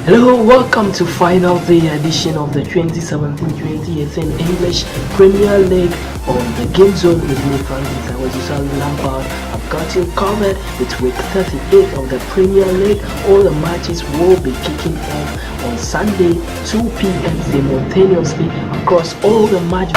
Hello, welcome to final day edition of the 2017-2018 English Premier League on the Game Zone with me, Francis. I was Lampard. I've got you covered. It's week 38 of the Premier League. All the matches will be kicking off on Sunday, 2 p.m. simultaneously across all the match.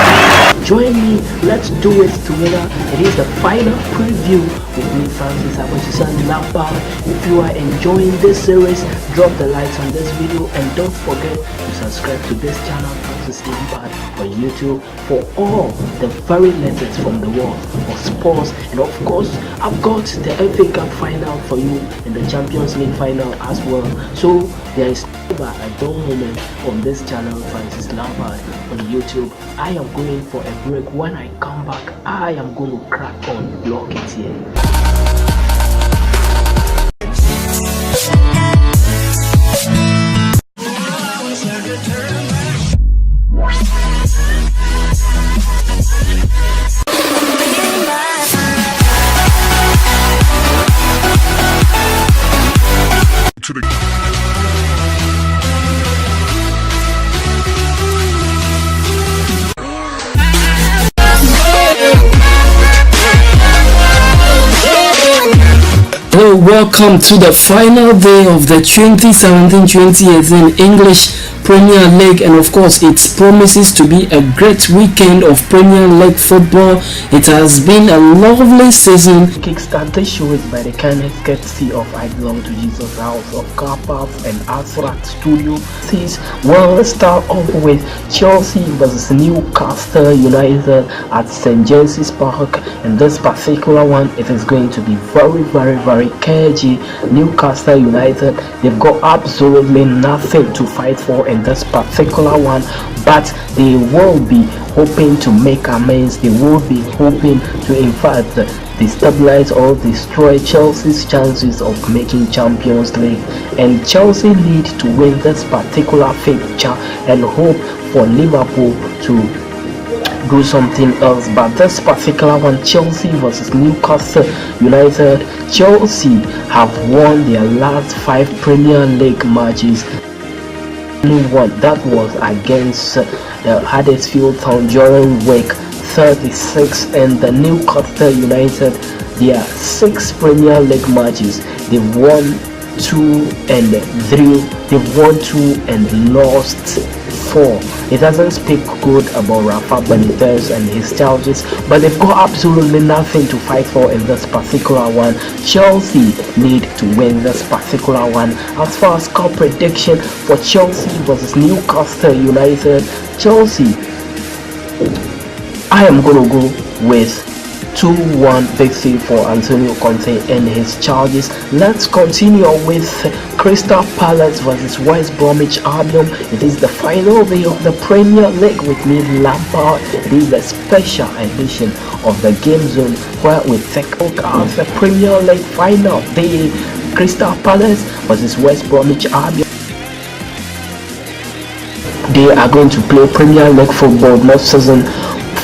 Join me, let's do it together. It is the final preview with me, Francis. I was Lampard. If you are enjoying this series, drop the likes on this video and don't forget to subscribe to this channel, Francis Lampard, on YouTube for all the very latest from the world of sports. And of course, I've got the FA Cup final for you and the Champions League final as well. So there is never a dull moment on this channel, Francis Lampard, on YouTube. I am going for a break. When I come back, I am going to crack on block it here. Hello, welcome to the final day of the 2017-2018 English Premier League, and of course it promises to be a great weekend of Premier League football. It has been a lovely season. Kickstart this show is by the kindness courtesy of I Belong to Jesus House of Car Parts and Asrat Studio. Well, let's start off with Chelsea versus Newcastle United at St. James's Park, and this particular one, it is going to be very cagey. Newcastle United, they've got absolutely nothing to fight for in this particular one, but they will be hoping to make amends. They will be hoping to, in fact, destabilize or destroy Chelsea's chances of making Champions League, and Chelsea need to win this particular fixture and hope for Liverpool to do something else. But this particular one, Chelsea versus Newcastle United, Chelsea have won their last 5 Premier League matches. One that was against the Huddersfield Town during week 36, and the Newcastle United, their 6 Premier League matches, they've won 2 and 3. They've won 2 and lost 4. It doesn't speak good about Rafa Benitez and his charges, but they've got absolutely nothing to fight for in this particular one. Chelsea need to win this particular one. As far as score prediction for Chelsea versus Newcastle United, Chelsea, I am going to go with 2-1 victory for Antonio Conte and his charges. Let's continue with Crystal Palace versus West Bromwich Albion. It is the final day of the Premier League with me, Lampard. It is the special edition of the Game Zone where we take a look at the Premier League final day. Crystal Palace versus West Bromwich Albion. They are going to play Premier League football next season.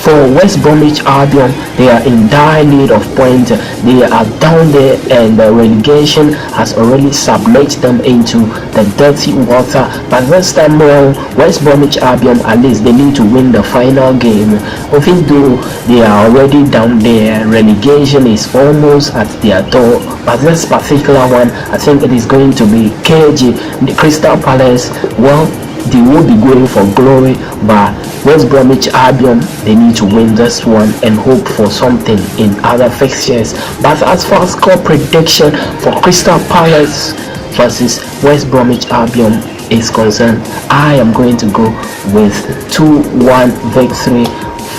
For West Bromwich Albion, they are in dire need of points. They are down there, and the relegation has already submerged them into the dirty water. But this time around, West Bromwich Albion, at least they need to win the final game. Even though they are already down there, relegation is almost at their door. But this particular one, I think it is going to be cagey. The Crystal Palace, well, they will be going for glory, but West Bromwich Albion, they need to win this one and hope for something in other fixtures. But as far as score prediction for Crystal Palace versus West Bromwich Albion is concerned, I am going to go with 2-1 victory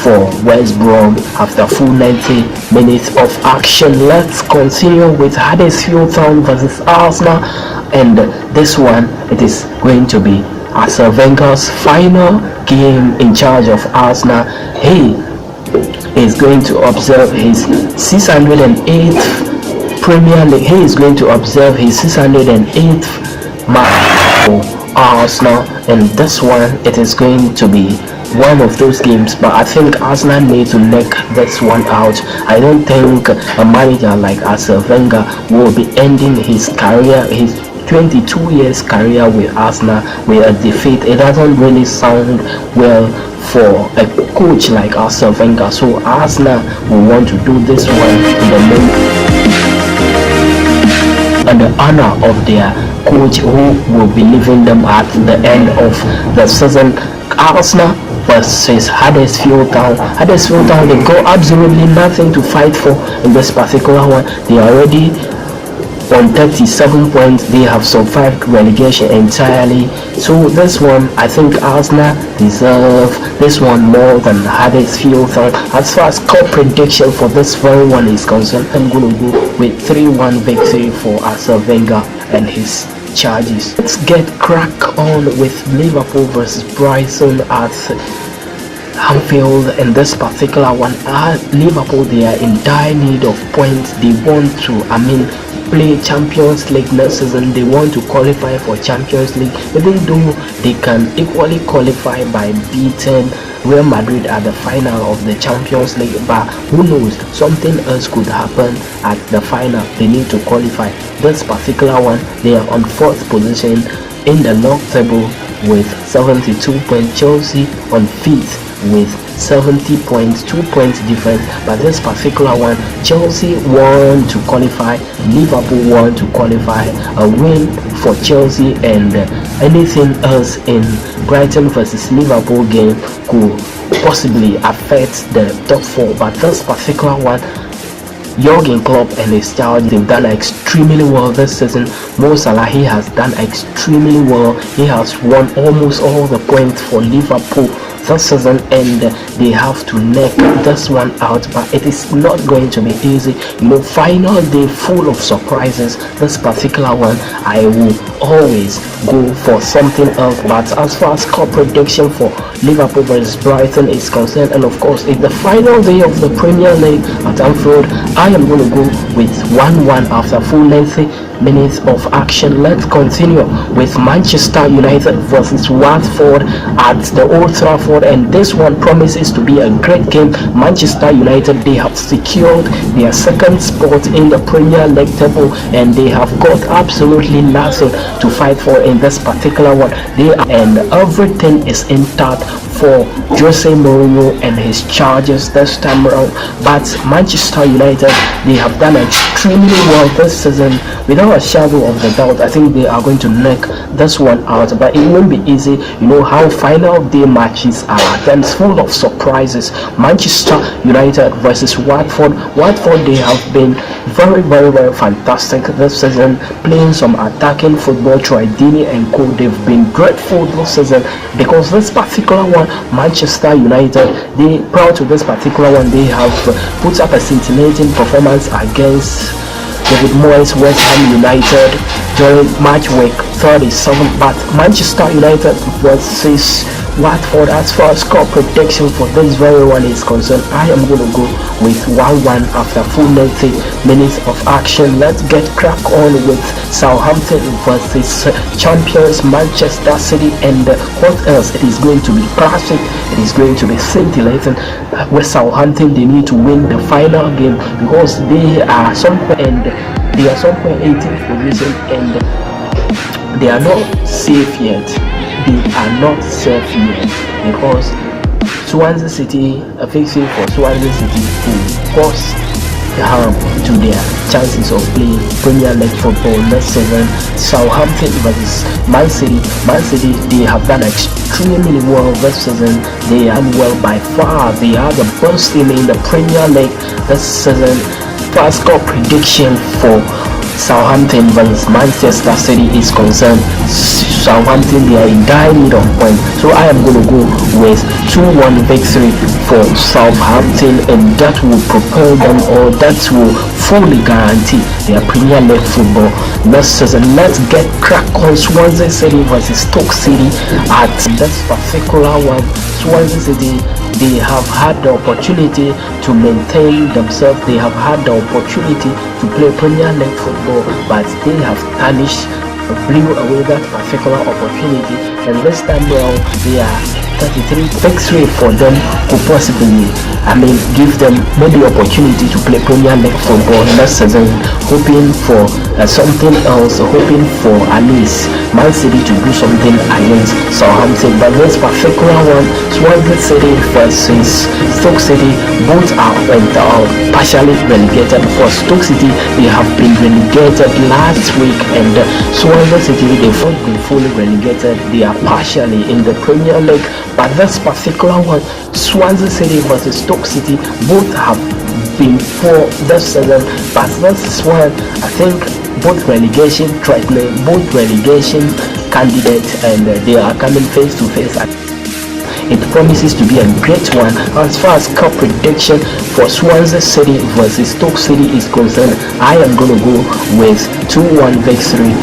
for West Brom after full 90 minutes of action. Let's continue with Huddersfield Town versus Arsenal, and this one, it is going to be Arsene Wenger's final game in charge of Arsenal. He is going to observe his 608th Premier League. He is going to observe his 608th match for Arsenal, and this one, it is going to be one of those games, but I think Arsenal need to knock this one out. I don't think a manager like Arsene Wenger will be ending his career, his 22 years career with Arsenal with a defeat. It doesn't really sound well for a coach like Arsene Wenger. So Arsenal will want to do this one in the name and the honor of their coach who will be leaving them at the end of the season. Arsenal versus Huddersfield Town. Huddersfield Town, they got absolutely nothing to fight for in this particular one. They are already on 37 points. They have survived relegation entirely. So this one, I think Arsenal deserve this one more than Huddersfield Town. As far as score prediction for this very one is concerned, I'm going to go with 3-1 victory for Arsene Wenger and his charges. Let's get crack on with Liverpool versus Brighton at Anfield. In this particular one, Liverpool, they are in dire need of points. They want to, play Champions League next season. They want to qualify for Champions League, even though they can equally qualify by beating Real Madrid at the final of the Champions League. But who knows, something else could happen at the final. They need to qualify. This particular one, they are on 4th position in the log table with 72 points. Chelsea on 5th with 70 points, 2 points difference. But this particular one, Chelsea want to qualify, Liverpool want to qualify. A win for Chelsea and anything else in Brighton versus Liverpool game could possibly affect the top 4. But this particular one, Jurgen Klopp and his child, they've done extremely well this season. Mo Salah, he has done extremely well. He has won almost all the points for Liverpool this season, and they have to neck this one out. But it is not going to be easy. Final day full of surprises. This particular one, I will always go for something else. But as far as score prediction for Liverpool versus Brighton is concerned, and of course it's the final day of the Premier League at Anfield, I am going to go with 1-1 after full lengthy minutes of action. Let's continue with Manchester United versus Watford at the Old Trafford, and this one promises to be a great game. Manchester United, they have secured their second spot in the Premier League table, and they have got absolutely nothing to fight for in this particular one. And everything is intact for Jose Mourinho and his charges this time around. But Manchester United, they have done extremely well this season. Without a shadow of the doubt, I think they are going to neck this one out, but it won't be easy. You know how final day matches are, then it's full of surprises. Manchester United versus Watford. They have been very, very, very fantastic this season, playing some attacking football. Troy Deeney and co, they've been dreadful this season, because this particular one, Manchester United, they proud to this particular one, they have put up a scintillating performance against David Moyes West Ham United during match week 37. But Manchester United versus Watford, as far as score prediction for this very one is concerned, I am going to go with 1-1 after full 90 minutes of action. Let's get crack on with Southampton versus champions Manchester City, and what else? It is going to be classic. It is going to be scintillating. With Southampton, they need to win the final game, because they are somewhere 18th position, and they are not safe yet. They are not safe yet, because Swansea City, a victory for Swansea City will cause harm to their chances of playing Premier League football next season. Southampton versus Man City. They have done extremely well this season. They are well by far. They are the best team in the Premier League this season. First score prediction for Southampton versus Manchester City is concerned. Southampton, they are in dire need of points, so I am going to go with 2-1 victory for Southampton, and that will propel them, or that will fully guarantee their Premier League football next season. Let's get crack on Swansea City versus Stoke City. At this particular one, Swansea City, they have had the opportunity to maintain themselves. They have had the opportunity to play Premier League football, but they have blew away that particular opportunity, and this time around they are 33 victory for them could possibly, give them maybe opportunity to play Premier League football next season, hoping for something else, hoping for at least Man City to do something against Southampton. But this particular one, Swansea City versus Stoke City, both are partially relegated. For Stoke City, they have been relegated last week, and Swansea City, they've not been fully relegated. They are partially in the Premier League. But this particular one, Swansea City versus Stoke City, both have been poor this season. But this one, I think both relegation candidates, and they are coming face to face. It promises to be a great one. As far as cup prediction for Swansea City versus Stoke City is concerned, I am going to go with 2-1 victory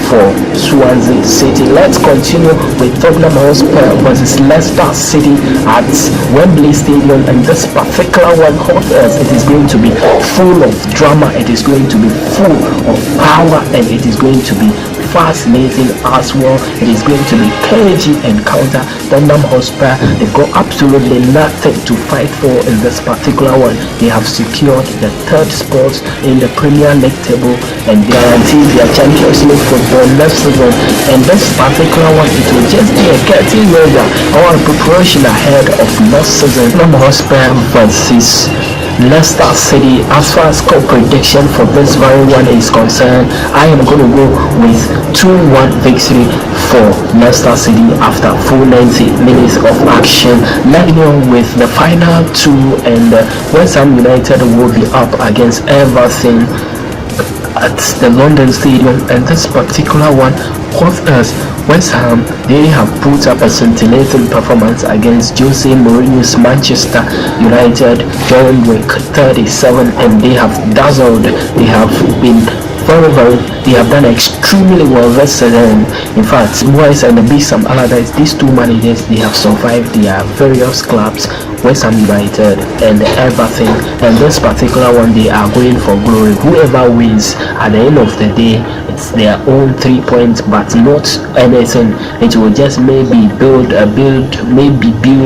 for Swansea City. Let's continue with Tottenham Hotspur versus Leicester City at Wembley Stadium, and this particular one, it is going to be full of drama, it is going to be full of power, and it is going to be fascinating as well. It is going to be cagey encounter. Tottenham Hotspur, they've got absolutely nothing to fight for in this particular one. They have secured the third spot in the Premier League table and guarantee their Champions League football next season. And this particular one, it will just be a getting ready or preparation ahead of next season. Tottenham Hotspur versus Leicester City. As far as score prediction for this very one is concerned, I am going to go with 2-1 victory for Leicester City after full 90 minutes of action. Let me know with the final two, and West Ham United will be up against Everton at the London Stadium. And this particular one, West Ham, they have put up a scintillating performance against Jose Mourinho's Manchester United during week 37, and they have dazzled. They have been they have done extremely well this season. In fact, Moyes and the Big Sam Allardyce, these two managers, they have survived their various clubs, West Ham United and Everton, and this particular one, they are going for glory. Whoever wins at the end of the day, it's their own 3 points, but not anything. It will just maybe build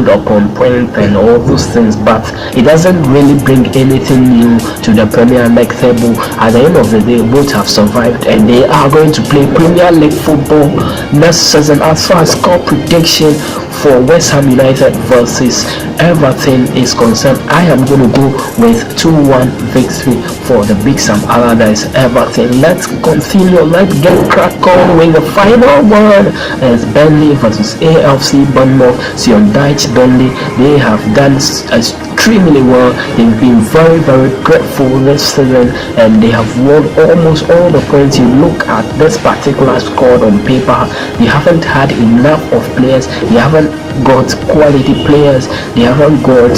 upon points and all those things, but it doesn't really bring anything new to the Premier League table. At the end of the day, both have survived, and they are going to play Premier League football next season. As far as score prediction for West Ham United versus Everton is concerned, I am going to go with 2-1 victory for the Big Sam Allardyce Everton. Let's continue. Let's get crack on with the final one. As Burnley versus AFC Bournemouth. Sion Dyche Burnley, they have done extremely well. They've been very, very grateful this season, and they have won almost all the points. You look at this particular squad on paper, they haven't had enough of players. They haven't got quality players. They haven't got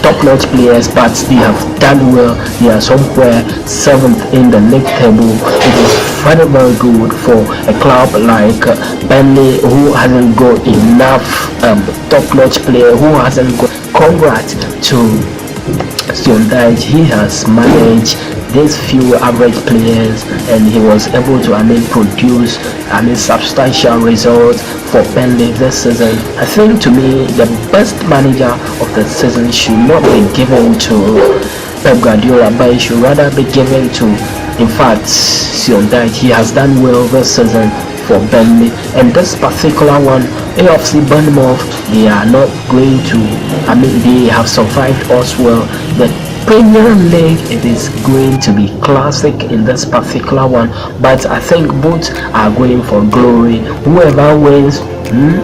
top-notch players, but they have done well. They are somewhere 7th in the league table. It is very, very good for a club like Burnley, who hasn't got enough top-notch player, who hasn't got. Congrats to Sion Dyche. He has managed these few average players, and he was able to produce substantial results for Burnley this season. I think, to me, the best manager of the season should not be given to Pep Guardiola, but it should rather be given to, in fact, Sion Dyche. He has done well this season for Burnley. And this particular one, AFC Bournemouth, they are not going to, they have survived us well. The Premier League, it is going to be classic in this particular one, but I think both are going for glory. Whoever wins,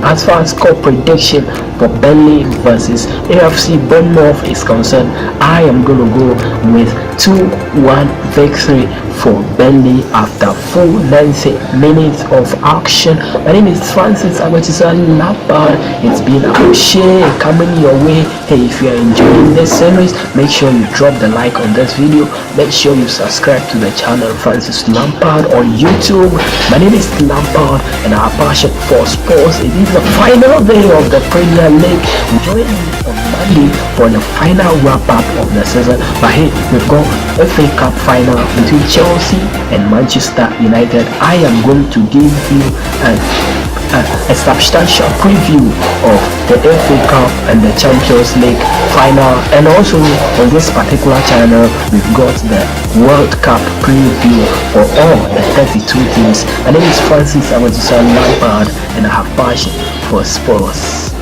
as far as score prediction for Burnley versus AFC Bournemouth is concerned, I am going to go with 2-1 victory for Burnley after full 90 minutes of action. My name is Francis Lampard. It's been a share coming your way. Hey, if you are enjoying this series, make sure you drop the like on this video. Make sure you subscribe to the channel Francis Lampard on YouTube. My name is Lampard, and our passion for sports. It is the final day of the Premier League. Join me on Monday for the final wrap-up of the season. But hey, we've got a FA Cup final between Chelsea and Manchester United. I am going to give you a a substantial preview of the FA Cup and the Champions League final, and also on this particular channel we've got the World Cup preview for all the 32 teams. My name is Francis Amadousan Lampard and I have passion for sports.